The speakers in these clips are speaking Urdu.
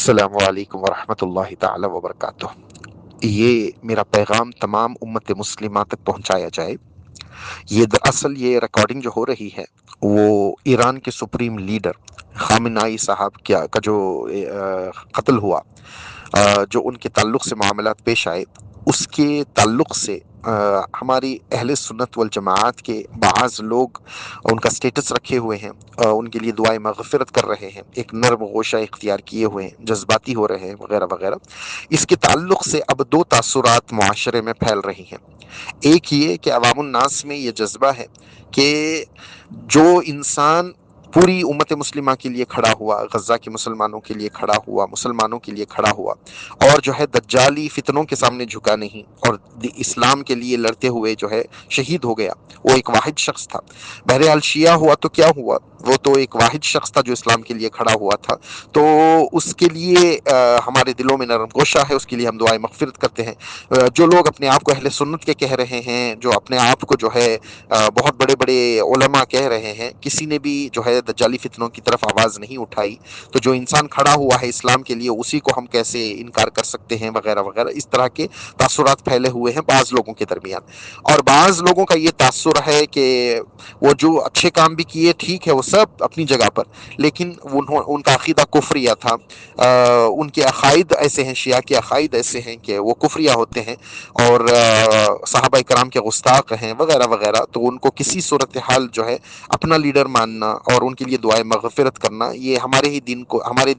السلام علیکم ورحمۃ اللہ تعالی وبرکاتہ۔ یہ میرا پیغام تمام امت مسلمہ تک پہنچایا جائے۔ یہ دراصل یہ ریکارڈنگ جو ہو رہی ہے وہ ایران کے سپریم لیڈر خامنائی صاحب کا جو قتل ہوا، جو ان کے تعلق سے معاملات پیش آئے، اس کے تعلق سے ہماری اہل سنت والجماعت کے بعض لوگ ان کا سٹیٹس رکھے ہوئے ہیں، ان کے لیے دعائیں مغفرت کر رہے ہیں، ایک نرم گوشہ اختیار کیے ہوئے ہیں، جذباتی ہو رہے ہیں وغیرہ وغیرہ۔ اس کے تعلق سے اب دو تاثرات معاشرے میں پھیل رہی ہیں۔ ایک یہ کہ عوام الناس میں یہ جذبہ ہے کہ جو انسان پوری امت مسلمہ کے لیے کھڑا ہوا، غزہ کے مسلمانوں کے لیے کھڑا ہوا، مسلمانوں کے لیے کھڑا ہوا، اور جو ہے دجالی فتنوں کے سامنے جھکا نہیں، اور اسلام کے لیے لڑتے ہوئے جو ہے شہید ہو گیا، وہ ایک واحد شخص تھا۔ بہرحال شیعہ ہوا تو کیا ہوا، وہ تو ایک واحد شخص تھا جو اسلام کے لیے کھڑا ہوا تھا، تو اس کے لیے ہمارے دلوں میں نرم گوشہ ہے، اس کے لیے ہم دعائیں مغفرت کرتے ہیں۔ جو لوگ اپنے آپ کو اہل سنت کے کہہ رہے ہیں، جو اپنے آپ کو جو ہے بہت بڑے بڑے علماء کہہ رہے ہیں، کسی نے بھی جو ہے دجالی فتنوں کی طرف آواز نہیں اٹھائی، تو جو انسان کھڑا ہوا ہے اسلام کے لیے اسی کو ہم کیسے انکار کر سکتے ہیں وغیرہ وغیرہ۔ اس طرح کے تاثرات پھیلے ہوئے ہیں بعض لوگوں کے درمیان، اور بعض لوگوں کا یہ تاثر ہے کہ وہ جو اچھے کام بھی کیے ٹھیک ہے، وہ سب اپنی جگہ پر، لیکن ان کا عقیدہ کفریہ تھا، ان کے عقائد ایسے ہیں، شیعہ کے عقائد ایسے ہیں کہ وہ کفریہ ہوتے ہیں، اور صحابہ کرام کے گستاخ ہیں وغیرہ وغیرہ۔ تو ان کو کسی صورتحال جو ہے اپنا لیڈر ماننا اور ان کے لیے دعائیں مغفرت کرنا، یہ ہمارے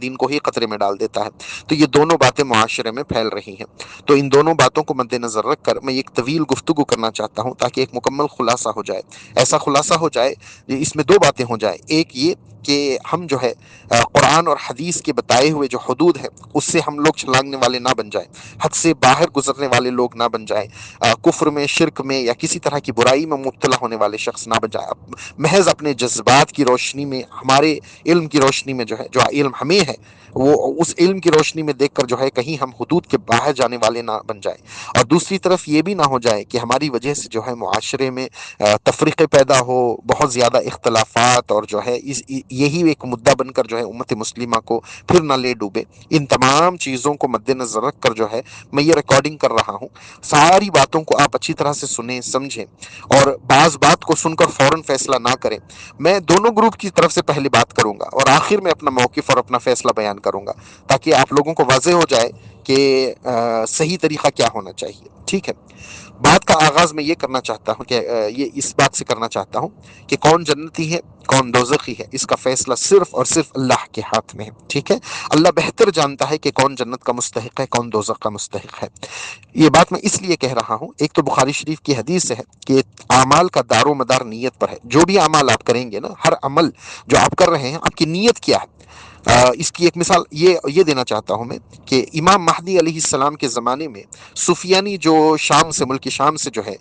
دین کو ہی خطرے میں ڈال دیتا ہے۔ تو یہ دونوں باتیں معاشرے میں پھیل رہی ہیں، تو ان دونوں باتوں کو مد نظر رکھ کر میں ایک طویل گفتگو کرنا چاہتا ہوں تاکہ ایک مکمل خلاصہ ہو جائے۔ ایسا خلاصہ ہو جائے، اس میں دو باتیں ہو جائیں۔ ایک یہ کہ ہم جو ہے قرآن اور حدیث کے بتائے ہوئے جو حدود ہیں اس سے ہم لوگ چھلانگنے والے نہ بن جائیں، حد سے باہر گزرنے والے لوگ نہ بن جائیں، کفر میں، شرک میں یا کسی طرح کی برائی میں مبتلا ہونے والے شخص نہ بن جائیں۔ محض اپنے جذبات کی روشنی میں، ہمارے علم کی روشنی میں جو ہے، جو علم ہمیں ہے، وہ اس علم کی روشنی میں دیکھ کر جو ہے کہیں ہم حدود کے باہر جانے والے نہ بن جائیں۔ اور دوسری طرف یہ بھی نہ ہو جائے کہ ہماری وجہ سے جو ہے معاشرے میں تفریقے پیدا ہو، بہت زیادہ اختلافات، اور جو ہے یہی ایک مدعا بن کر جو ہے امت مسلمہ کو پھر نہ لے ڈوبے۔ ان تمام چیزوں کو مد نظر رکھ کر جو ہے میں یہ ریکارڈنگ کر رہا ہوں۔ ساری باتوں کو آپ اچھی طرح سے سنیں، سمجھیں، اور بعض بات کو سن کر فوراً فیصلہ نہ کریں۔ میں دونوں گروپ کی طرف سے پہلے بات کروں گا اور آخر میں اپنا موقف اور اپنا فیصلہ بیان کروں گا، تاکہ آپ لوگوں کو واضح ہو جائے کہ صحیح طریقہ کیا ہونا چاہیے۔ ٹھیک ہے، بات کا آغاز میں یہ کرنا چاہتا ہوں کہ یہ اس بات سے کرنا چاہتا ہوں کہ کون جنتی ہے کون دوزخی ہے، اس کا فیصلہ صرف اور صرف اللہ کے ہاتھ میں ہے۔ ٹھیک ہے، اللہ بہتر جانتا ہے کہ کون جنت کا مستحق ہے، کون دوزخ کا مستحق ہے۔ یہ بات میں اس لیے کہہ رہا ہوں، ایک تو بخاری شریف کی حدیث ہے کہ اعمال کا دار و مدار نیت پر ہے۔ جو بھی اعمال آپ کریں گے نا، ہر عمل جو آپ کر رہے ہیں، آپ کی نیت کیا ہے۔ اس کی ایک مثال یہ دینا چاہتا ہوں میں کہ امام مہدی علیہ السلام کے زمانے میں سفیانی جو شام سے، ملک شام سے جو ہے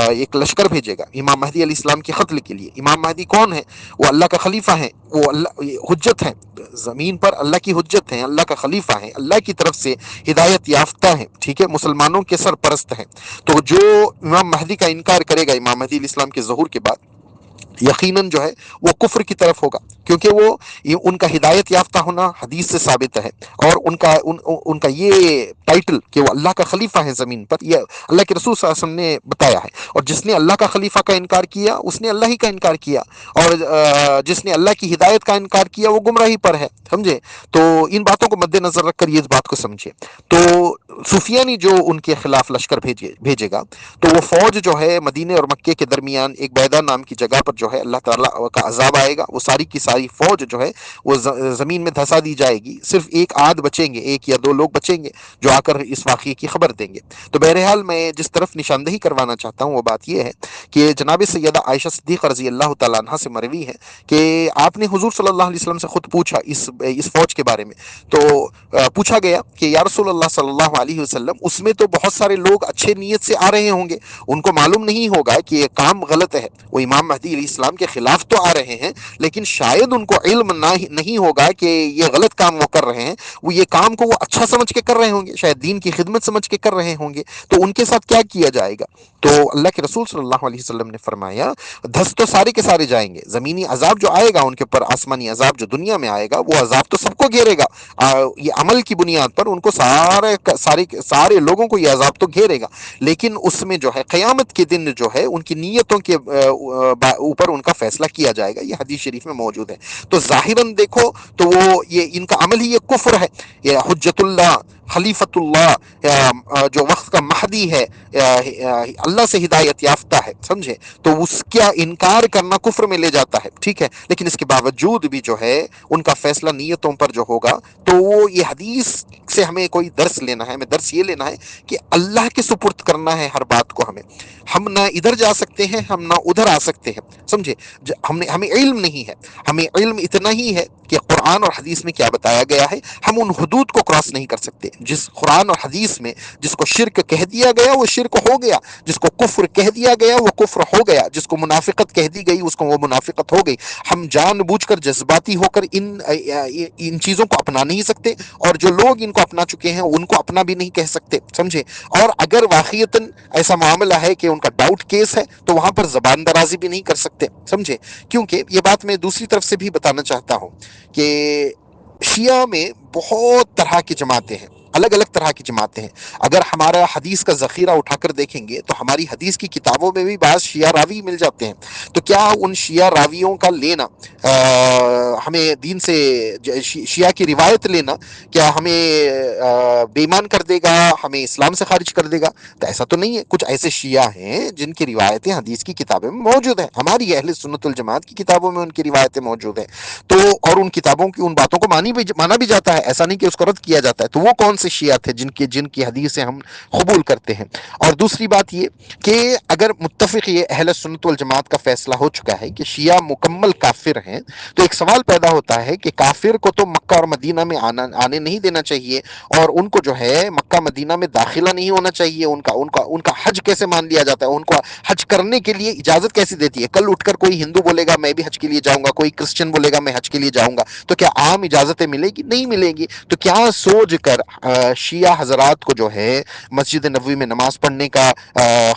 ایک لشکر بھیجے گا امام مہدی علیہ السلام کے قتل کے لیے۔ امام مہدی کون ہے؟ وہ اللہ کا خلیفہ ہیں، وہ اللہ حجت ہیں زمین پر، اللہ کی حجت ہیں، اللہ کا خلیفہ ہیں، اللہ کی طرف سے ہدایت یافتہ ہیں، ٹھیک ہے، مسلمانوں کے سرپرست ہیں۔ تو جو امام مہدی کا انکار کرے گا امام مہدی علیہ السلام کے ظہور کے بعد، یقیناً جو ہے وہ کفر کی طرف ہوگا، کیونکہ وہ ان کا ہدایت یافتہ ہونا حدیث سے ثابت ہے، اور ان کا یہ ٹائٹل کہ وہ اللہ کا خلیفہ ہے زمین پر، یہ اللہ کے رسول صلی اللہ علیہ وسلم نے بتایا ہے۔ اور جس نے اللہ کا خلیفہ کا انکار کیا اس نے اللہ ہی کا انکار کیا، اور جس نے اللہ کی ہدایت کا انکار کیا وہ گمراہی پر ہے، سمجھے؟ تو ان باتوں کو مد نظر رکھ کر یہ بات کو سمجھے۔ تو سفیانی جو ان کے خلاف لشکر بھیجے گا، تو وہ فوج جو ہے مدینے اور مکے کے درمیان ایک بیدا نام کی جگہ پر جو ہے اللہ تعالیٰ کا عذاب آئے گا، وہ ساری کی ساری فوج جو ہے وہ زمین میں دھسا دی جائے گی، صرف ایک آدھ بچیں گے، ایک یا دو لوگ بچیں گے جو آ کر اس واقعے کی خبر دیں گے۔ تو بہرحال میں جس طرف نشاندہی کروانا چاہتا ہوں وہ بات یہ ہے کہ جناب سیدہ عائشہ صدیقہ رضی اللہ تعالیٰ عنہ سے مروی ہے کہ آپ نے حضور صلی اللہ علیہ وسلم سے خود پوچھا اس فوج کے بارے میں۔ تو پوچھا گیا کہ یا رسول اللہ صلی اللہ علیہ وسلم، اس میں تو بہت سارے لوگ اچھے نیت سے آ رہے ہوں گے، ان کو معلوم نہیں ہوگا کہ یہ کام غلط ہے، وہ امام مہدی علیہ السلام کے خلاف تو آ رہے ہیں، لیکن شاید ان کو علم نہیں ہوگا کہ یہ غلط کام وہ کر رہے ہیں، وہ یہ کام کو وہ اچھا سمجھ کے کر رہے ہوں گے، شاید دین کی خدمت سمجھ کے کر رہے ہوں گے، تو ان کے ساتھ کیا کیا جائے گا؟ تو اللہ کے رسول صلی اللہ علیہ وسلم نے فرمایا دھس تو سارے کے سارے جائیں گے، زمینی عذاب جو آئے گا ان کے اوپر، آسمانی عذاب جو دنیا میں آئے گا، وہ عذاب تو سب کو گھیرے گا، یہ عمل کی بنیاد پر ان کو سارے لوگوں کو یہ عذاب تو گھیرے گا، لیکن اس میں جو ہے قیامت کے دن جو ہے ان کی نیتوں کے اوپر ان کا فیصلہ کیا جائے گا، یہ حدیث شریف میں موجود ہے۔ تو ظاہراً دیکھو تو وہ یہ ان کا عمل ہی یہ کفر ہے، یہ حجت اللہ، خلیفۃ اللہ، جو وقت کا مہدی ہے، اللہ سے ہدایت یافتہ ہے، سمجھے، تو اس کا انکار کرنا کفر میں لے جاتا ہے، ٹھیک ہے، لیکن اس کے باوجود بھی جو ہے ان کا فیصلہ نیتوں پر جو ہوگا، تو وہ یہ حدیث سے ہمیں کوئی درس لینا ہے، ہمیں درس یہ لینا ہے کہ اللہ کے سپرد کرنا ہے ہر بات کو، ہم نہ ادھر جا سکتے ہیں، ہم نہ ادھر آ سکتے ہیں، سمجھے، ہمیں علم نہیں ہے، ہمیں علم اتنا ہی ہے کہ قرآن اور حدیث میں کیا بتایا گیا ہے، ہم ان حدود کو کراس نہیں کر سکتے، جس قرآن اور حدیث میں جس کو شرک کہہ دیا گیا وہ شرک ہو گیا، جس کو کفر کہہ دیا گیا وہ کفر ہو گیا، جس کو منافقت کہہ دی گئی اس کو وہ منافقت ہو گئی۔ ہم جان بوجھ کر جذباتی ہو کر ان چیزوں کو اپنا نہیں سکتے، اور جو لوگ ان کو اپنا چکے ہیں ان کو اپنا بھی نہیں کہہ سکتے، سمجھے، اور اگر واقعتاً ایسا معاملہ ہے کہ ان کا ڈاؤٹ کیس ہے تو وہاں پر زبان درازی بھی نہیں کر سکتے، سمجھے، کیونکہ یہ بات میں دوسری طرف سے بھی بتانا چاہتا ہوں کہ شیعہ میں بہت طرح کی جماعتیں ہیں، الگ الگ طرح کی جماعتیں ہیں، اگر ہمارا حدیث کا ذخیرہ اٹھا کر دیکھیں گے تو ہماری حدیث کی کتابوں میں بھی بعض شیعہ راوی مل جاتے ہیں، تو کیا ان شیعہ راویوں کا لینا ہمیں دین سے، شیعہ کی روایت لینا کیا ہمیں بے ایمان کر دے گا، ہمیں اسلام سے خارج کر دے گا؟ تو ایسا تو نہیں ہے، کچھ ایسے شیعہ ہیں جن کی روایتیں حدیث کی کتابوں میں موجود ہیں، ہماری اہل سنت الجماعت کی کتابوں میں ان کی روایتیں موجود ہیں، تو اور ان کتابوں کی ان باتوں کو مانا بھی جاتا ہے، ایسا نہیں کہ اس کو رد کیا جاتا ہے، تو وہ کون سے شیعہ تھے جن کی حدیثیں ہم قبول کرتے ہیں؟ اور دوسری بات یہ کہ اگر متفق یہ اہل سنت والجماعت کا فیصلہ ہو چکا ہے کہ شیعہ مکمل کافر ہیں، تو ایک سوال پیدا ہوتا ہے کہ کافر کو تو مکہ اور مدینہ میں آنے نہیں دینا چاہیے، اور ان کو جو ہے مکہ مدینہ میں داخلہ نہیں ہونا چاہیے، ان کا حج کیسے مان لیا جاتا ہے، ان کو حج کرنے کے لیے اجازت کیسی دیتی ہے؟ کل اٹھ کر کوئی ہندو بولے گا میں بھی حج کے لیے جاؤں گا، کوئی کرسچن بولے گا میں حج کے لیے جاؤں گا، تو کیا عام اجازتیں ملے گی؟ نہیں ملے گی۔ تو کیا سوچ کر شیعہ حضرات کو جو ہے مسجد نبوی میں نماز پڑھنے کا،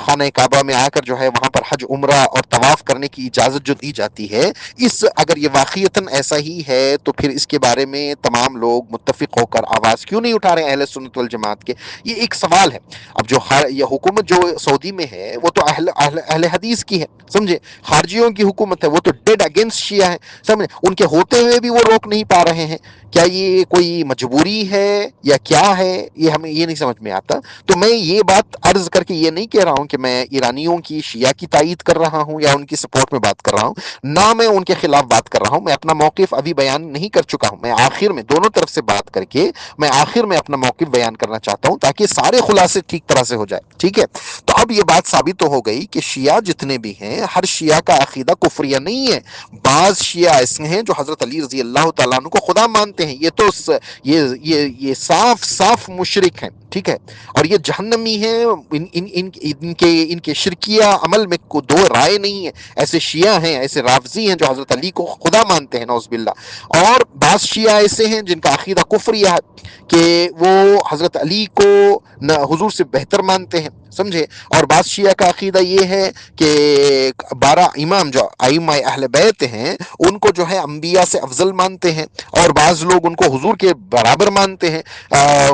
خانہ کعبہ میں آ کر جو ہے وہاں پر حج عمرہ اور طواف کرنے کی اجازت جو دی جاتی ہے، اگر یہ واقعتاً ایسا ہی ہے تو پھر اس کے بارے میں تمام لوگ متفق ہو کر آواز کیوں نہیں اٹھا رہے ہیں اہل سنت والجماعت کے؟ یہ ایک سوال ہے۔ اب یہ حکومت جو سعودی میں ہے وہ تو اہل حدیث کی ہے، سمجھے، خارجیوں کی حکومت ہے، وہ تو ڈیڈ اگینسٹ شیعہ ہے، سمجھے، ان کے ہوتے ہوئے بھی وہ روک نہیں پا رہے ہیں، کیا یہ کوئی مجبوری ہے یا کیا ہے؟ یہ ہمیں یہ نہیں سمجھ میں آتا۔ تو میں یہ بات عرض کر کے یہ نہیں کہہ رہا ہوں کہ میں ایرانیوں کی، شیعہ کی تائید کر رہا ہوں یا ان کی سپورٹ میں بات کر رہا ہوں، نہ میں ان کے خلاف بات کر رہا ہوں، میں اپنا موقف ابھی بیان نہیں کر چکا ہوں، میں آخر میں دونوں طرف سے بات کر کے میں آخر میں اپنا موقف بیان کرنا چاہتا ہوں تاکہ سارے خلاصے ٹھیک طرح سے ہو جائے، ٹھیک ہے؟ تو اب یہ بات ثابت تو ہو گئی کہ شیعہ جتنے بھی ہیں ہر شیعہ کا عقیدہ کفریہ نہیں ہے، بعض شیعہ ایسے ہیں جو حضرت علی رضی اللہ تعالیٰ عنہ کو خدا مانتے ہیں، یہ تو یہ صاف صاف مشرک ہیں، ٹھیک ہے، اور یہ جہنمی ہیں، ان کے شرکیہ عمل میں کو دو رائے نہیں ہے، ایسے شیعہ ہیں، ایسے رافضی ہیں جو حضرت علی کو خدا مانتے ہیں نعوذ باللہ، اور بعض شیعہ ایسے ہیں جن کا عقیدہ کفریہ ہے کہ وہ حضرت علی کو حضور سے بہتر مانتے ہیں، سمجھے، اور بعض شیعہ کا عقیدہ یہ ہے کہ 12 امام جو ائمہ اہل بیت ہیں ان کو جو ہے انبیاء سے افضل مانتے ہیں، اور بعض لوگ ان کو حضور کے برابر مانتے ہیں،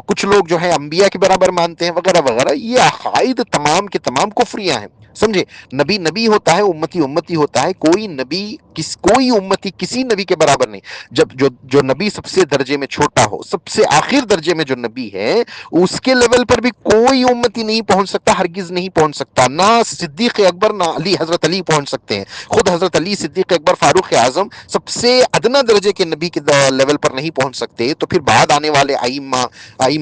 کچھ لوگ جو ہے انبیاء کے برابر مانتے ہیں، وغیرہ وغیرہ، یہ عقائد تمام کے تمام کفریہ ہیں، سمجھے، نبی نبی ہوتا ہے، امتی امتی ہوتا ہے، کوئی نبی کوئی امتی کسی نبی کے برابر نہیں، جو نبی سب سے درجے میں چھوٹا ہو، سب سے آخر درجے میں جو نبی ہے اس کے لیول پر بھی کوئی امتی نہیں پہنچ سکتا، ہرگز نہیں پہنچ سکتا، نہ صدیق اکبر نہ حضرت علی پہنچ سکتے ہیں، خود حضرت علی، صدیق اکبر، فاروق اعظم سب سے ادنا درجے کے نبی کے لیول پر نہیں پہنچ سکتے، تو پھر بعد آنے والے ائمہ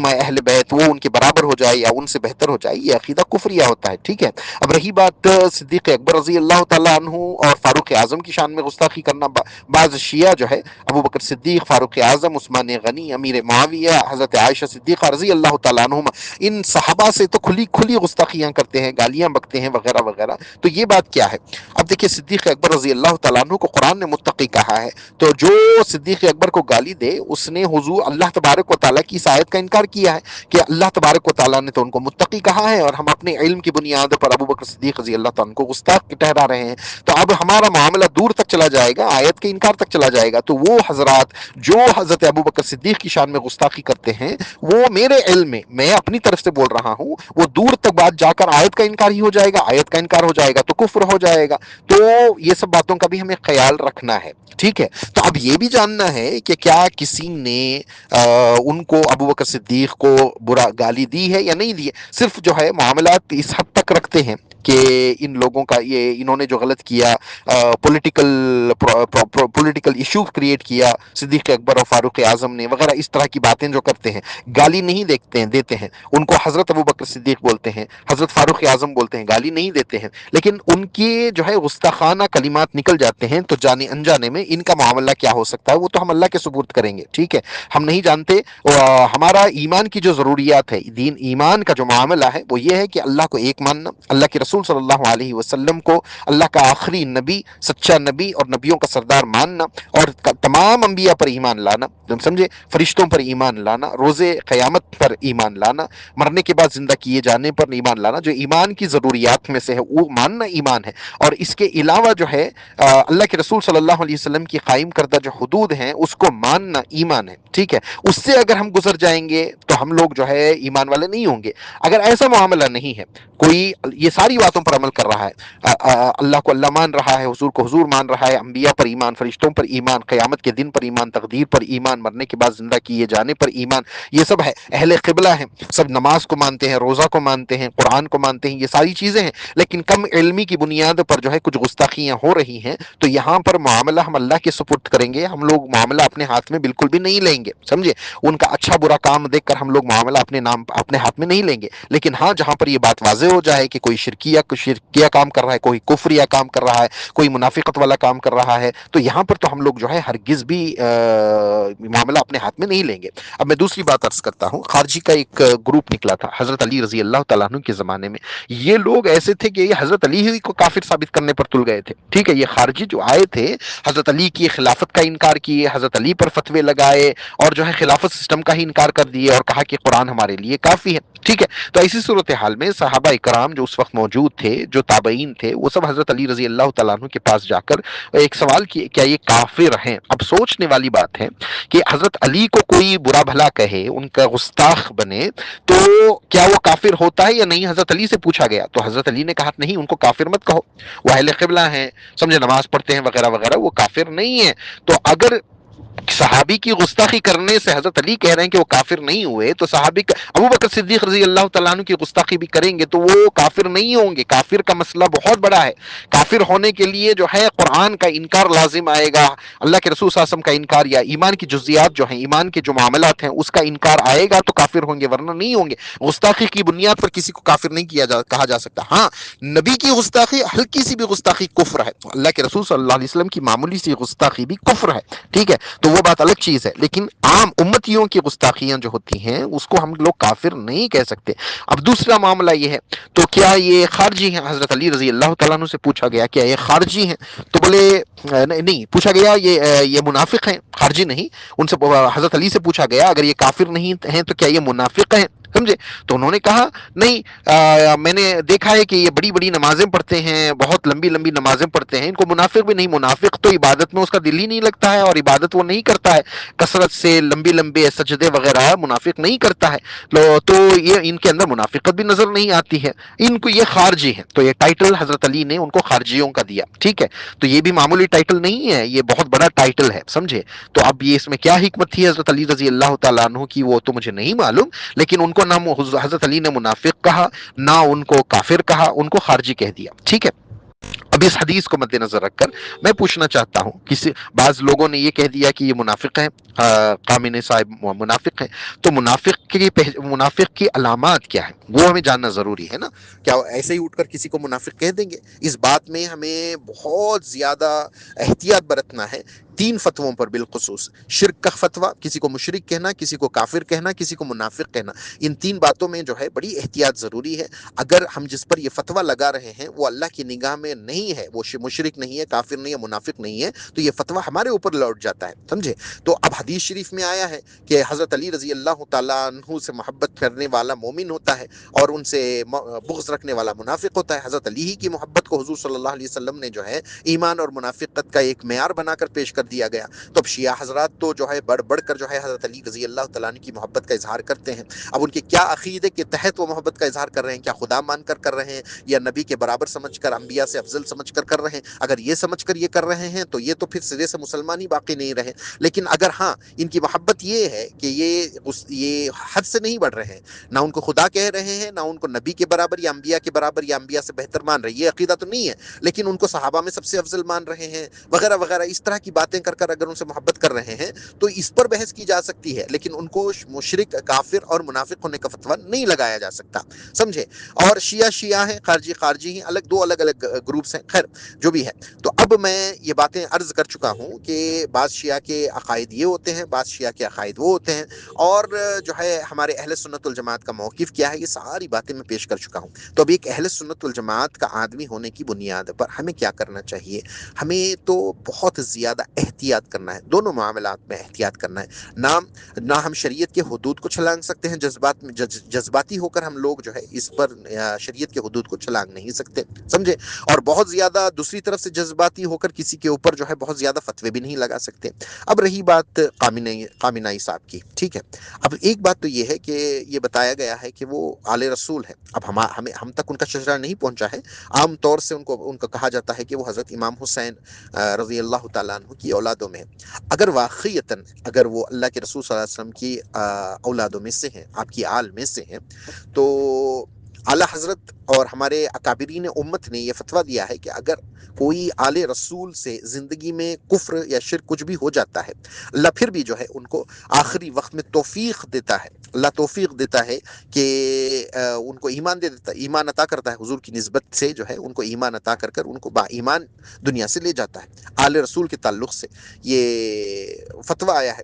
اہل بیت وہ ان کے برابر ہو جائے یا ان سے بہتر ہو جائے، یہ عقیدہ کفریہ ہوتا ہے، ٹھیک ہے؟ اب رہی بات صدیق اکبر رضی اللہ تعالیٰ عنہ اور فاروق اعظم کی شان میں گستاخی کرنا، بعض شیعہ جو ہے ابو بکر صدیق، فاروق اعظم، عثمان غنی، امیر معاویہ، حضرت عائشہ صدیقہ رضی اللہ تعالیٰ عنہما، ان صحابہ سے تو کھلی گستاخیاں کرتے ہیں، گالیاں بکتے ہیں، وغیرہ وغیرہ، تو یہ بات کیا ہے؟ اب دیکھیے صدیق اکبر رضی اللہ تعالیٰ عنہ کو قرآن نے متقی کہا ہے، تو جو صدیق اکبر کو گالی دے اس نے حضور اللہ تبارک و تعالیٰ کی اس آیت کا انکار کیا ہے کہ اللہ اللہ تبارک و تعالیٰ نے تو ان کو متقی کہا ہے، اور ہم اپنے علم کی بنیاد پر ابو بکر صدیق رضی اللہ تعالیٰ عنہ کو گستاخ ٹھہرا رہے ہیں، تو اب ہمارا معاملہ دور تک چلا جائے گا، آیت کے انکار تک چلا جائے گا۔ تو وہ حضرات جو حضرت ابو بکر صدیق کی شان میں گستاخی کرتے ہیں، وہ میرے علم میں اپنی طرف سے بول رہا ہوں، وہ دور تک بات جا کر آیت کا انکار ہی ہو جائے گا، آیت کا انکار ہو جائے گا تو کفر ہو جائے گا۔ تو یہ سب باتوں کا بھی ہمیں خیال رکھنا ہے، ٹھیک ہے۔ تو اب یہ بھی جاننا ہے کہ کیا کسی نے ان کو ابو بکر صدیق کو برا گالی دی ہے یا نہیں دی ہے۔ صرف جو ہے معاملات اس حد تک رکھتے ہیں کہ ان لوگوں کا یہ انہوں نے جو غلط کیا، پولیٹیکل ایشو کریٹ کیا صدیق اکبر اور فاروق اعظم نے وغیرہ، اس طرح کی باتیں جو کرتے ہیں، گالی نہیں دیتے ہیں ان کو حضرت ابو بکر صدیق بولتے ہیں، حضرت فاروق اعظم بولتے ہیں، گالی نہیں دیتے ہیں، لیکن ان کے جو ہے گستاخانہ کلمات نکل جاتے ہیں، تو جانے انجانے میں ان کا معاملہ کیا ہو سکتا ہے وہ تو ہم اللہ کے سپرد کریں گے، ٹھیک ہے۔ ہم نہیں جانتے ہمارا ایمان کی جو ضروریات ہے، دین ایمان کا جو معاملہ ہے وہ یہ ہے کہ اللہ کو ایک ماننا، اللہ کے رسول صلی اللہ علیہ وسلم کو اللہ کا آخری نبی، سچا نبی اور نبیوں کا سردار ماننا، اور تمام انبیاء پر ایمان لانا، تم سمجھے، فرشتوں پر ایمان لانا، روز قیامت پر ایمان لانا، مرنے کے بعد زندہ کیے جانے پر ایمان لانا، جو ایمان کی ضروریات میں سے ہے وہ ماننا ایمان ہے۔ اور اس کے علاوہ جو ہے اللہ کے رسول صلی اللہ علیہ وسلم کی قائم کردہ جو حدود ہیں اس کو ماننا ایمان ہے، ٹھیک ہے۔ اس سے اگر ہم گزر جائیں گے تو ہم لوگ جو ہے ایمان والے نہیں ہوں گے۔ اگر ایسا معاملہ نہیں ہے، کوئی یہ ساری باتوں پر عمل کر رہا ہے، اللہ کو اللہ مان رہا ہے، حضور کو حضور مان رہا ہے، انبیاء پر ایمان، فرشتوں پر ایمان، قیامت کے دن پر ایمان، تقدیر پر ایمان، مرنے کے بعد زندہ کیے جانے پر ایمان، یہ سب ہے، اہل قبلہ ہیں، سب نماز کو مانتے ہیں، روزہ کو مانتے ہیں، قرآن کو مانتے ہیں، یہ ساری چیزیں ہیں، لیکن کم علمی کی بنیاد پر جو ہے کچھ گستاخیاں ہو رہی ہیں، تو یہاں پر معاملہ ہم اللہ کے سپرد کریں گے، ہم لوگ معاملہ اپنے ہاتھ میں بالکل بھی نہیں لیں گے، سمجھے۔ ان کا اچھا برا کام دیکھ کر ہم لوگ معاملہ اپنے ہاتھ میں نہیں لیں گے، لیکن ہاں جہاں پر یہ بات واضح ہو جائے کہ کوئی شرکیہ کام کر رہا ہے، کوئی کفریہ کام کر رہا ہے، کوئی منافقت والا کام کر رہا ہے، تو یہاں پر تو ہم لوگ جو ہے ہرگز بھی معاملہ اپنے ہاتھ میں نہیں لیں گے۔ اب میں دوسری بات عرض کرتا ہوں، خارجی کا ایک گروپ نکلا تھا حضرت علی رضی اللہ تعالیٰ عنہ کے زمانے میں، یہ لوگ ایسے تھے کہ یہ حضرت علی ہی کو کافر ثابت کرنے پر تل گئے تھے، ٹھیک ہے۔ یہ خارجی جو آئے تھے حضرت علی کی خلافت کا انکار کیے، حضرت علی پر فتوے لگائے، اور جو ہے خلافت سسٹم کا ہی انکار کر دیے، اور کہا کہ قرآن ہمارے لیے کافی ہے، ٹھیک ہے۔ تو ایسی صورتحال میں صحابہ اکرام جو اس وقت موجود تھے، جو تابعین تھے، وہ سب حضرت علی رضی اللہ تعالیٰ عنہ کے پاس جا کر ایک سوال کیے، کیا یہ کافر ہیں؟ اب سوچنے والی بات ہے کہ حضرت علی کو کوئی برا بھلا کہے، ان کا گستاخ بنے، تو کیا وہ کافر ہوتا ہے یا نہیں؟ حضرت علی سے پوچھا گیا تو حضرت علی نے کہا نہیں، ان کو کافر مت کہو، وہ اہل قبلہ ہیں، سمجھے، نماز پڑھتے ہیں وغیرہ وغیرہ، وہ کافر نہیں ہے۔ تو اگر صحابی کی گستاخی کرنے سے حضرت علی کہہ رہے ہیں کہ وہ کافر نہیں ہوئے، تو صحابی ابو بکر صدیق رضی اللہ تعالیٰ عنہ کی گستاخی بھی کریں گے تو وہ کافر نہیں ہوں گے۔ کافر کا مسئلہ بہت بڑا ہے، کافر ہونے کے لیے جو ہے قرآن کا انکار لازم آئے گا، اللہ کے رسول صلی اللہ علیہ وسلم کا انکار، یا ایمان کی جزیات جو ہیں، ایمان کے جو معاملات ہیں اس کا انکار آئے گا تو کافر ہوں گے، ورنہ نہیں ہوں گے۔ گستاخی کی بنیاد پر کسی کو کافر نہیں کہا جا سکتا۔ ہاں، نبی کی گستاخی، ہلکی سی بھی گستاخی کفر ہے، اللہ کے رسول صلی اللہ علیہ وسلم کی معمولی سی گستاخی بھی کفر ہے، ٹھیک ہے، تو وہ بات الگ چیز ہے، لیکن عام امتیوں کی گستاخیاں جو ہوتی ہیں اس کو ہم لوگ کافر نہیں کہہ سکتے۔ اب دوسرا معاملہ یہ ہے، تو کیا یہ خارجی ہیں؟ حضرت علی رضی اللہ تعالیٰ عنہ سے پوچھا گیا کیا یہ خارجی ہیں؟ تو بولے نہیں، پوچھا گیا یہ منافق ہیں؟ خارجی نہیں، ان سے حضرت علی سے پوچھا گیا اگر یہ کافر نہیں ہیں تو کیا یہ منافق ہیں، سمجھے؟ تو انہوں نے کہا نہیں، میں نے دیکھا ہے کہ یہ بڑی بڑی نمازیں پڑھتے ہیں، بہت لمبی لمبی نمازیں پڑھتے ہیں، ان کو منافق بھی نہیں، منافق تو عبادت میں اس کا دل ہی نہیں لگتا ہے، اور عبادت وہ نہیں کرتا ہے کثرت سے، لمبی لمبے سجدے وغیرہ منافق نہیں کرتا ہے، تو یہ ان کے اندر منافقت بھی نظر نہیں آتی ہے، ان کو یہ خارجی ہیں۔ تو یہ ٹائٹل حضرت علی نے ان کو خارجیوں کا دیا، ٹھیک ہے۔ تو یہ بھی معمولی ٹائٹل نہیں ہے، یہ بہت بڑا ٹائٹل ہے، سمجھے۔ تو اب یہ اس میں کیا حکمت تھی حضرت علی رضی اللہ تعالیٰ عنہ کی، وہ تو مجھے نہیں معلوم، لیکن ان کو نہ حضرت علی نے منافق کہا، نہ ان کو کافر کہا، ان کو خارجی کہہ دیا، ٹھیک ہے۔ اب اس حدیث کو مد نظر رکھ کر میں پوچھنا چاہتا ہوں، بعض لوگوں نے یہ کہہ دیا کہ یہ منافق ہیں، قامن صاحب منافق ہیں، تو منافق کی علامات کیا ہے وہ ہمیں جاننا ضروری ہے نا۔ کیا ایسے ہی اٹھ کر کسی کو منافق کہہ دیں گے؟ اس بات میں ہمیں بہت زیادہ احتیاط برتنا ہے تین فتووں پر بالخصوص شرک کا فتویٰ، کسی کو مشرک کہنا، کسی کو کافر کہنا، کسی کو منافق کہنا، ان تین باتوں میں جو ہے بڑی احتیاط ضروری ہے۔ اگر ہم جس پر یہ فتویٰ لگا رہے ہیں وہ اللہ کی نگاہ میں نہیں ہے، وہ مشرک نہیں ہے، کافر نہیں ہے، منافق نہیں ہے، تو یہ فتویٰ ہمارے اوپر لوٹ جاتا ہے، سمجھے؟ تو اب حدیث شریف میں آیا ہے کہ حضرت علی رضی اللہ تعالیٰ عنہ سے محبت کرنے والا مومن ہوتا ہے اور ان سے بغض رکھنے والا منافق ہوتا ہے۔ حضرت علی ہی کی محبت کو حضور صلی اللہ علیہ وسلم نے جو ہے ایمان اور منافقت کا ایک معیار بنا کر پیش کر دیا گیا۔ تو اب شیعہ حضرات تو جو ہے بڑھ بڑھ کر جو ہے حضرت علی رضی اللہ تعالیٰ عنہ کی محبت کا اظہار کرتے ہیں۔ اب ان کے کیا عقیدے کے تحت وہ محبت کا اظہار کر رہے ہیں؟ کیا خدا مان کر رہے ہیں، یا نبی کے برابر سمجھ کر، انبیاء سے افضل سمجھ کر رہے ہیں؟ اگر یہ سمجھ کر یہ کر رہے ہیں تو یہ تو پھر سرے سے مسلمان ہی باقی نہیں رہے۔ لیکن اگر ہاں ان کی محبت یہ ہے کہ یہ حد سے نہیں بڑھ رہے ہیں، نہ ان کو خدا کہہ رہے ہیں، نہ ان کو نبی کے برابر یا انبیاء کے برابر یا انبیاء سے بہتر مان رہے، یہ عقیدہ تو نہیں ہے، لیکن ان کو صحابہ میں سب سے افضل مان رہے ہیں وغیرہ وغیرہ، اس طرح کی باتیں کر اگر ان سے محبت کر رہے ہیں تو اس پر بحث کی جا سکتی ہے، لیکن ان کو مشرک، کافر اور منافق ہونے کا فتویٰ نہیں لگایا جا سکتا، سمجھے؟ اور شیعہ ہیں، خارجی ہیں، دو الگ الگ گروپس ہیں، خیر جو بھی ہے۔ تو اب میں یہ باتیں عرض کر چکا ہوں کہ بعض شیعہ کے عقائد یہ ہوتے ہیں، بعض شیعہ کے عقائد وہ ہوتے ہیں، اور جو ہے ہمارے اہل سنت والجماعت کا موقف کیا ہے، یہ ساری باتیں میں پیش کر چکا ہوں۔ تو اب ایک اہل سنت والجماعت کا آدمی ہونے کی بنیاد پر ہمیں کیا کرنا چاہیے؟ ہمیں تو بہت زیادہ احتیاط کرنا ہے، دونوں معاملات میں احتیاط کرنا ہے۔ نہ ہم شریعت کے حدود کو چھلانگ سکتے ہیں، جذباتی ہو کر ہم لوگ جو ہے اس پر شریعت کے حدود کو چھلانگ نہیں سکتے، سمجھے؟ اور بہت زیادہ دوسری طرف سے جذباتی ہو کر کسی کے اوپر جو ہے بہت زیادہ فتوے بھی نہیں لگا سکتے۔ اب رہی بات قامنائی صاحب کی، ٹھیک ہے، اب ایک بات تو یہ ہے کہ یہ بتایا گیا ہے کہ وہ آل رسول ہے۔ اب ہم تک ان کا شجرہ نہیں پہنچا ہے، عام طور سے ان کو کہا جاتا ہے کہ وہ حضرت امام حسین رضی اللہ تعالیٰ عنہ کی اولادوں میں ہیں۔ اگر واقعیتاً اگر وہ اللہ کے رسول صلی اللہ علیہ وسلم کی اولادوں میں سے ہیں، آپ کی آل میں سے ہیں، تو اعلیٰ حضرت اور ہمارے اکابرین امت نے یہ فتویٰ دیا ہے کہ اگر کوئی آل رسول سے زندگی میں کفر یا شرک کچھ بھی ہو جاتا ہے، اللہ پھر بھی جو ہے ان کو آخری وقت میں توفیق دیتا ہے، اللہ توفیق دیتا ہے کہ ان کو ایمان دے دیتا ہے، ایمان عطا کرتا ہے، حضور کی نسبت سے جو ہے ان کو ایمان عطا کر ان کو با ایمان دنیا سے لے جاتا ہے۔ آل رسول کے تعلق سے یہ فتویٰ آیا ہے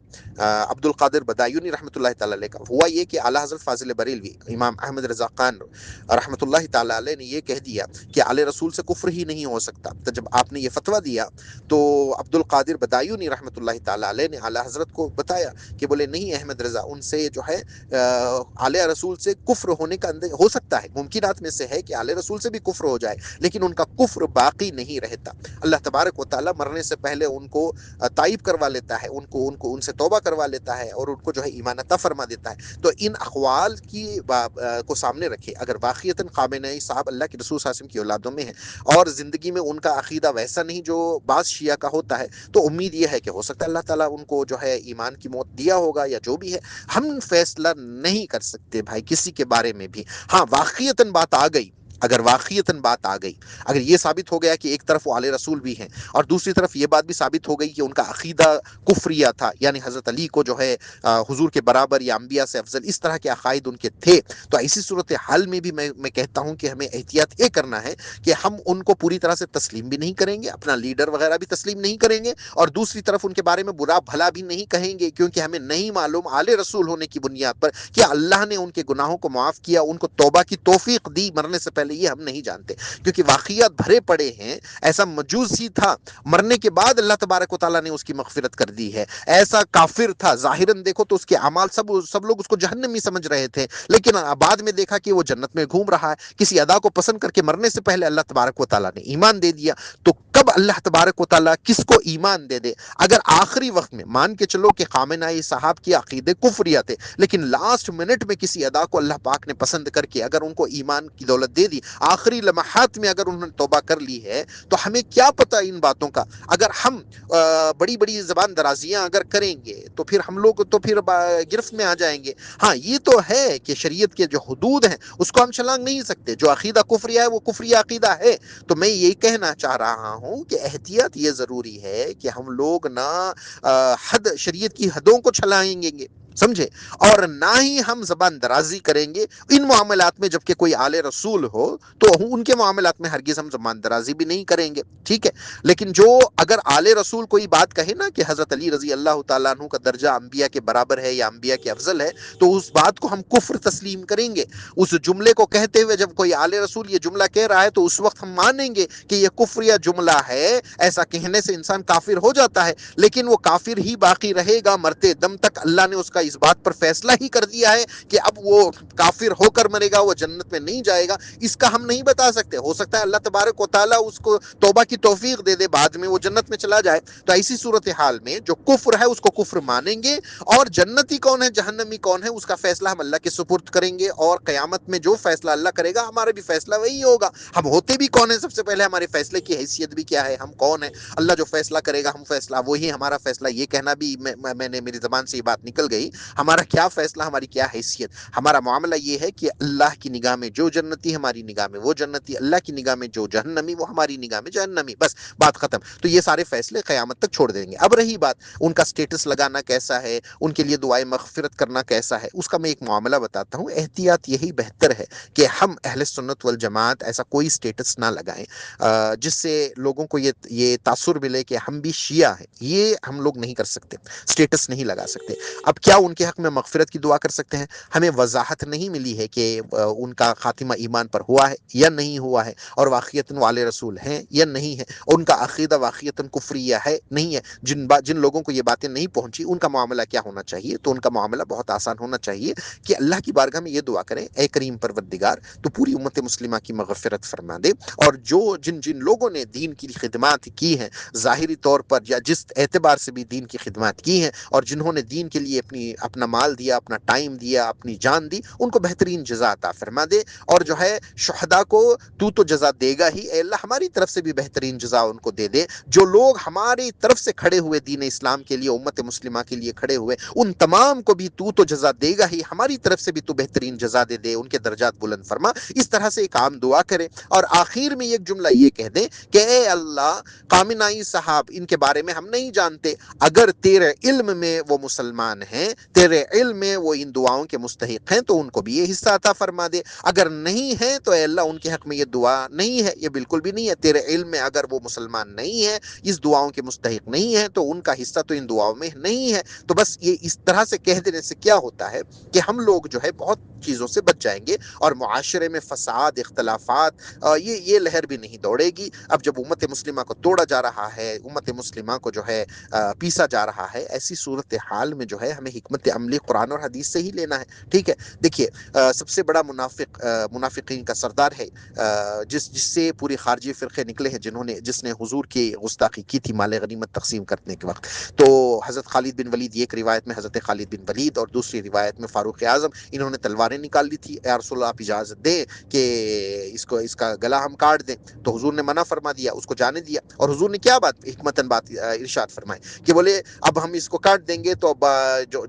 عبد القادر بدایونی رحمۃ اللہ تعالی علیہ کا۔ ہوا یہ کہ اعلیٰ حضرت فاضل بریلوی امام احمد رضا خان رحمۃ اللہ تعالی علیہ نے یہ کہہ دیا کہ آل رسول سے کفر ہی نہیں ہو سکتا۔ تو جب آپ نے یہ فتویٰ دیا تو عبد القادر بدایونی رحمۃ اللہ تعالی علیہ نے اعلیٰ حضرت کو بتایا کہ بولے نہیں احمد رضا، ان سے جو ہے آل رسول سے کفر ہونے کا ہو سکتا ہے، ممکنات میں سے ہے کہ آل رسول سے بھی کفر ہو جائے، لیکن ان کا کفر باقی نہیں رہتا۔ اللہ تبارک و تعالیٰ مرنے سے پہلے ان کو تائب کروا لیتا ہے، ان سے توبہ کروا لیتا ہے اور ان کو جو ہے ایمان عطا فرما دیتا ہے۔ تو ان اقوال کو سامنے رکھے، اگر واقعیتاً خامنہئی صاحب اللہ کے رسول صلی اللہ علیہ وسلم کی اولادوں میں ہیں اور زندگی میں ان کا عقیدہ ویسا نہیں جو بعض شیعہ کا ہوتا ہے، تو امید یہ ہے کہ ہو سکتا ہے اللہ تعالیٰ ان کو جو ہے ایمان کی موت دیا ہوگا یا جو بھی ہے۔ ہم فیصلہ نہیں کر سکتے بھائی کسی کے بارے میں بھی۔ ہاں واقعیتاً بات آ گئی، اگر واقعیتاً بات آ گئی، اگر یہ ثابت ہو گیا کہ ایک طرف وہ آل رسول بھی ہیں اور دوسری طرف یہ بات بھی ثابت ہو گئی کہ ان کا عقیدہ کفریہ تھا، یعنی حضرت علی کو جو ہے حضور کے برابر یا انبیاء سے افضل اس طرح کے عقائد ان کے تھے، تو ایسی صورتحال میں بھی میں کہتا ہوں کہ ہمیں احتیاط یہ کرنا ہے کہ ہم ان کو پوری طرح سے تسلیم بھی نہیں کریں گے، اپنا لیڈر وغیرہ بھی تسلیم نہیں کریں گے، اور دوسری طرف ان کے بارے میں برا بھلا بھی نہیں کہیں گے، کیونکہ ہمیں نہیں معلوم آل رسول ہونے کی بنیاد پر کہ اللہ نے ان کے گناہوں کو معاف کیا، ان کو توبہ کی توفیق دی مرنے سے پہلے، یہ ہم نہیں جانتے، کیونکہ واقعات بھرے پڑے ہیں۔ ایسا مجوسی تھا، مرنے کے بعد اللہ تبارک و تعالیٰ نے اس کی مغفرت کر دی ہے۔ ایسا کافر تھا، ظاہراً دیکھو تو اس کے اعمال سب لوگ اس کو جہنمی سمجھ رہے تھے، لیکن بعد میں دیکھا کہ وہ جنت میں گھوم رہا ہے، کسی ادا کو پسند کر کے مرنے سے پہلے اللہ تبارک و تعالیٰ نے ایمان دے دیا۔ تو کب اللہ تبارک و تعالیٰ کس کو ایمان دے دے؟ اگر آخری وقت میں مان کے چلو کہ خامنہئی صاحب کی عقیدے کفریہ تھے، لیکن لاسٹ منٹ میں کسی ادا کو اللہ پاک نے پسند کر کے اگر ان کو ایمان کی دولت دے دی، آخری لمحات میں اگر انہوں نے توبہ کر لی ہے، تو ہمیں کیا پتہ ان باتوں کا؟ اگر ہم بڑی بڑی زبان درازیاں اگر کریں گے تو پھر ہم لوگ تو پھر گرفت میں آ جائیں گے۔ ہاں یہ تو ہے کہ شریعت کے جو حدود ہیں اس کو ہم چھلانگ نہیں سکتے، جو عقیدہ کفریہ ہے وہ کفریہ عقیدہ ہے۔ تو میں یہ کہنا چاہ رہا ہوں کہ احتیاط یہ ضروری ہے کہ ہم لوگ نہ شریعت کی حدوں کو چھلائیں گے، سمجھے، اور نہ ہی ہم زبان درازی کریں گے ان معاملات میں، جبکہ کوئی آل رسول ہو تو ان کے معاملات میں ہرگز ہم زبان درازی بھی نہیں کریں گے، ٹھیک ہے۔ لیکن جو اگر آل رسول کوئی بات کہے نا کہ حضرت علی رضی اللہ تعالیٰ عنہ کا درجہ انبیاء کے برابر ہے یا انبیاء کے افضل ہے، تو اس بات کو ہم کفر تسلیم کریں گے۔ اس جملے کو کہتے ہوئے جب کوئی آل رسول یہ جملہ کہہ رہا ہے تو اس وقت ہم مانیں گے کہ یہ کفر یا جملہ ہے، ایسا کہنے سے انسان کافر ہو جاتا ہے، لیکن وہ کافر ہی باقی رہے گا مرتے دم تک۔ اللہ نے اس کا اس بات پر فیصلہ ہی کر دیا ہے کہ اب وہ کافر ہو کر مرے گا، وہ جنت میں نہیں جائے گا۔ اس کا ہم نہیں بتا سکتے، ہو سکتا ہے اللہ تبارک و تعالیٰ اس کو توبہ کی توفیق دے دے، بعد میں وہ جنت میں چلا جائے۔ تو ایسی صورتحال میں جو کفر ہے اس کو کفر مانیں گے، اور جنتی کون ہے جہنمی کون ہے اس کا فیصلہ ہم اللہ کے سپرد کریں گے، اور قیامت میں جو فیصلہ اللہ کرے گا ہمارا بھی فیصلہ وہی ہوگا۔ ہم ہوتے بھی کون ہیں، سب سے پہلے ہمارے فیصلے کی حیثیت بھی کیا ہے، ہم کون ہیں۔ اللہ جو فیصلہ کرے گا ہم فیصلہ وہی ہمارا فیصلہ، یہ کہنا بھی میں نے میری زبان سے یہ بات نکل گئی، ہمارا کیا فیصلہ، ہماری کیا حیثیت۔ ہمارا معاملہ یہ ہے کہ اللہ کی نگاہ میں جو جنتی ہماری نگاہ میں وہ جنتی، اللہ کی نگاہ میں جو جہنمی وہ ہماری نگاہ میں جہنمی، بس بات ختم۔ تو یہ سارے فیصلے قیامت تک چھوڑ دیں گے۔ اب رہی بات ان کا سٹیٹس لگانا کیسا ہے، ان کے لیے دعائیں مغفرت کرنا کیسا ہے، اس کا میں ایک معاملہ بتاتا ہوں۔ احتیاط یہی بہتر ہے کہ ہم اہل سنت والجماعت ایسا کوئی سٹیٹس نہ لگائیں جس سے لوگوں کو یہ تاثر ملے کہ ہم بھی شیعہ ہیں۔ یہ ہم لوگ نہیں کر سکتے، سٹیٹس نہیں لگا سکتے۔ اب کیا ان کے حق میں مغفرت کی دعا کر سکتے ہیں؟ ہمیں وضاحت نہیں ملی ہے کہ ان کا خاتمہ ایمان پر ہوا ہے یا نہیں ہوا ہے، اور واقعتاً وہ آل رسول ہیں یا نہیں ہے، اور ان کا عقیدہ واقعتاً کفریہ ہے نہیں ہے۔ جن لوگوں کو یہ باتیں نہیں پہنچی ان کا معاملہ کیا ہونا چاہیے؟ تو ان کا معاملہ بہت آسان ہونا چاہیے کہ اللہ کی بارگاہ میں یہ دعا کریں، اے کریم پروردگار تو پوری امت مسلمہ کی مغفرت فرما دے، اور جن لوگوں نے دین کی خدمات کی ہیں ظاہری طور پر یا جس اعتبار سے بھی دین کی خدمات کی ہیں، اور جنہوں نے دین کے لیے اپنا مال دیا، اپنا ٹائم دیا، اپنی جان دی، ان کو بہترین جزا عطا فرما دے۔ اور جو ہے شہداء کو تو جزا دے گا ہی، اے اللہ ہماری طرف سے بھی بہترین جزا ان کو دے دے۔ جو لوگ ہماری طرف سے کھڑے ہوئے دین اسلام کے لیے، امت مسلمہ کے لیے کھڑے ہوئے، ان تمام کو بھی تو جزا دے گا ہی، ہماری طرف سے بھی تو بہترین جزا دے دے، ان کے درجات بلند فرما۔ اس طرح سے ایک عام دعا کرے، اور آخر میں ایک جملہ یہ کہہ دیں کہ اے اللہ قامنائی صاحب ان کے بارے میں ہم نہیں جانتے، اگر تیرے علم میں وہ مسلمان ہیں، تیرے علم میں وہ ان دعاؤں کے مستحق ہیں، تو ان کو بھی یہ حصہ عطا فرما دے۔ اگر نہیں ہے تو اے اللہ ان کے حق میں یہ دعا نہیں ہے، یہ بالکل بھی نہیں ہے۔ تیرے علم میں اگر وہ مسلمان نہیں ہے، اس دعاؤں کے مستحق نہیں ہے، تو ان کا حصہ تو ان دعاؤں میں نہیں ہے۔ تو بس یہ اس طرح سے کہہ دینے سے کیا ہوتا ہے کہ ہم لوگ جو ہے بہت چیزوں سے بچ جائیں گے، اور معاشرے میں فساد، اختلافات، یہ لہر بھی نہیں دوڑے گی۔ اب جب امت مسلمہ کو توڑا جا رہا ہے، امت مسلمہ کو جو ہے پیسا جا رہا ہے، ایسی صورتحال میں جو ہے ہمیں حکمت عملی قرآن اور حدیث سے ہی لینا ہے، ٹھیک ہے۔ دیکھیے سب سے بڑا منافقین کا سردار ہے، جس سے پوری خارجی فرقے نکلے ہیں، جس نے حضور کی گستاخی کی تھی مال غنیمت تقسیم کرنے کے وقت، تو حضرت خالد بن ولید، ایک روایت میں حضرت خالد بن ولید اور دوسری روایت میں فاروق اعظم، انہوں نے تلواریں نکال لی تھی، یا رسول اللہ آپ اجازت دیں کہ اس کا گلا ہم کاٹ دیں، تو حضور نے منع فرما دیا، اس کو جانے دیا۔ اور حضور نے کیا حکمتاً بات ارشاد فرمائی کہ بولے اب ہم اس کو کاٹ دیں گے تو اب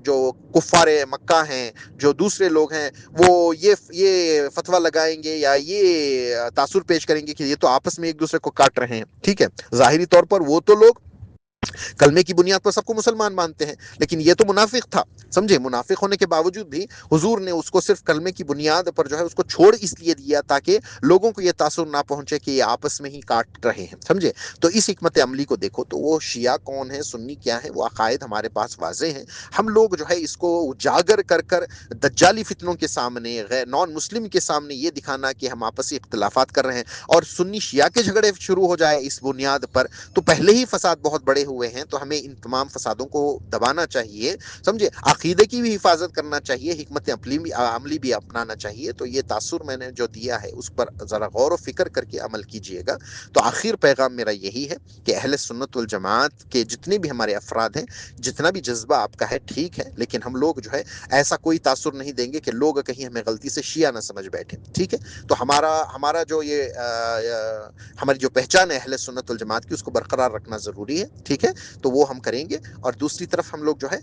جو کفار مکہ ہیں، جو دوسرے لوگ ہیں، وہ یہ فتویٰ لگائیں گے یا یہ تاثر پیش کریں گے کہ یہ تو آپس میں ایک دوسرے کو کاٹ رہے ہیں، ٹھیک ہے۔ ظاہری طور پر وہ تو لوگ کلمے کی بنیاد پر سب کو مسلمان مانتے ہیں، لیکن یہ تو منافق تھا، سمجھے۔ منافق ہونے کے باوجود بھی حضور نے اس کو صرف کلمے کی بنیاد پر جو ہے اس کو چھوڑ اس لیے دیا تاکہ لوگوں کو یہ تاثر نہ پہنچے کہ یہ آپس میں ہی کاٹ رہے ہیں، سمجھے۔ تو اس حکمت عملی کو دیکھو تو وہ شیعہ کون ہے، سنی کیا ہے، وہ عقائد ہمارے پاس واضح ہیں۔ ہم لوگ جو ہے اس کو اجاگر کر دجالی فتنوں کے سامنے، غیر نان مسلم کے سامنے یہ دکھانا کہ ہم آپسی اختلافات کر رہے ہیں، اور سنی شیعہ کے جھگڑے شروع ہو جائے اس بنیاد پر، تو پہلے ہی فساد بہت بڑے ہوئے ہیں، تو ہمیں ان تمام فسادوں کو دبانا چاہیے، سمجھے۔ عقیدے کی بھی حفاظت کرنا چاہیے، حکمت عملی بھی اپنانا چاہیے۔ تو یہ تاثر میں نے جو دیا ہے اس پر ذرا غور و فکر کر کے عمل کیجئے گا۔ تو آخر پیغام میرا یہی ہے کہ اہل سنت والجماعت کے جتنے بھی ہمارے افراد ہیں، جتنا بھی جذبہ آپ کا ہے ٹھیک ہے، لیکن ہم لوگ جو ہے ایسا کوئی تاثر نہیں دیں گے کہ لوگ کہیں ہمیں غلطی سے شیعہ نہ سمجھ بیٹھیں، ٹھیک ہے۔ تو ہمارا جو یہ ہماری جو پہچان ہے اہل سنت والجماعت کی، اس کو برقرار رکھنا ضروری ہے، ٹھیک ہے۔ ٹھیک ہے، تو وہ ہم کریں گے۔ اور دوسری طرف ہم لوگ جو ہے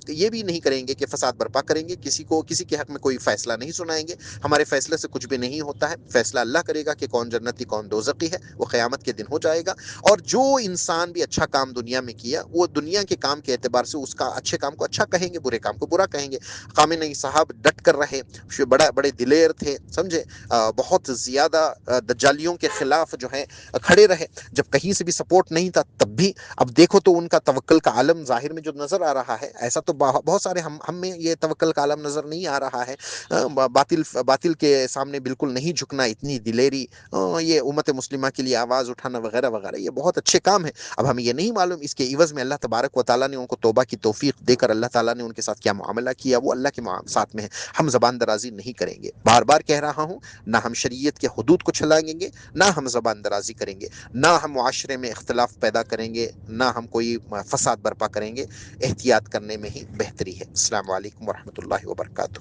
یہ بھی نہیں کریں گے کہ فساد برپا کریں گے، کسی کے حق میں کوئی فیصلہ نہیں سنائیں گے۔ ہمارے فیصلے سے کچھ بھی نہیں ہوتا ہے، فیصلہ اللہ کرے گا کہ کون جنتی کون دوزخی ہے، وہ قیامت کے دن ہو جائے گا۔ اور جو انسان بھی اچھا کام دنیا میں کیا، وہ دنیا کے کام کے اعتبار سے اس کا اچھے کام کو اچھا کہیں گے، برے کام کو برا کہیں گے۔ خامنئی صاحب ڈٹ کر رہے، بڑے دلیر تھے، سمجھے، بہت زیادہ دجالیوں کے خلاف جو ہے کھڑے رہے، جب کہیں سے بھی سپورٹ نہیں تھا تب بھی۔ اب دیکھو تو ان کا توکل کا عالم ظاہر میں جو نظر آ رہا ہے، ایسا تو بہت سارے ہم میں یہ توکل کا عالم نظر نہیں آ رہا ہے۔ باطل کے سامنے بالکل نہیں جھکنا، اتنی دلیری، یہ امت مسلمہ کے لیے آواز اٹھانا وغیرہ وغیرہ، یہ بہت اچھے کام ہیں۔ اب ہمیں یہ نہیں معلوم اس کے عوض میں اللہ تبارک و تعالیٰ نے ان کو توبہ کی توفیق دے کر اللہ تعالیٰ نے ان کے ساتھ کیا معاملہ کیا، وہ اللہ کے ساتھ میں ہے۔ ہم زبان درازی نہیں کریں گے، بار بار کہہ رہا ہوں، نہ ہم شریعت کے حدود کو چھلانگیں گے، نہ ہم زبان درازی کریں گے، نہ ہم معاشرے میں اختلاف پیدا کریں گے، نہ ہم کوئی فساد برپا کریں گے۔ احتیاط کرنے میں ہی بہتری ہے۔ السلام علیکم ورحمۃ اللہ وبرکاتہ۔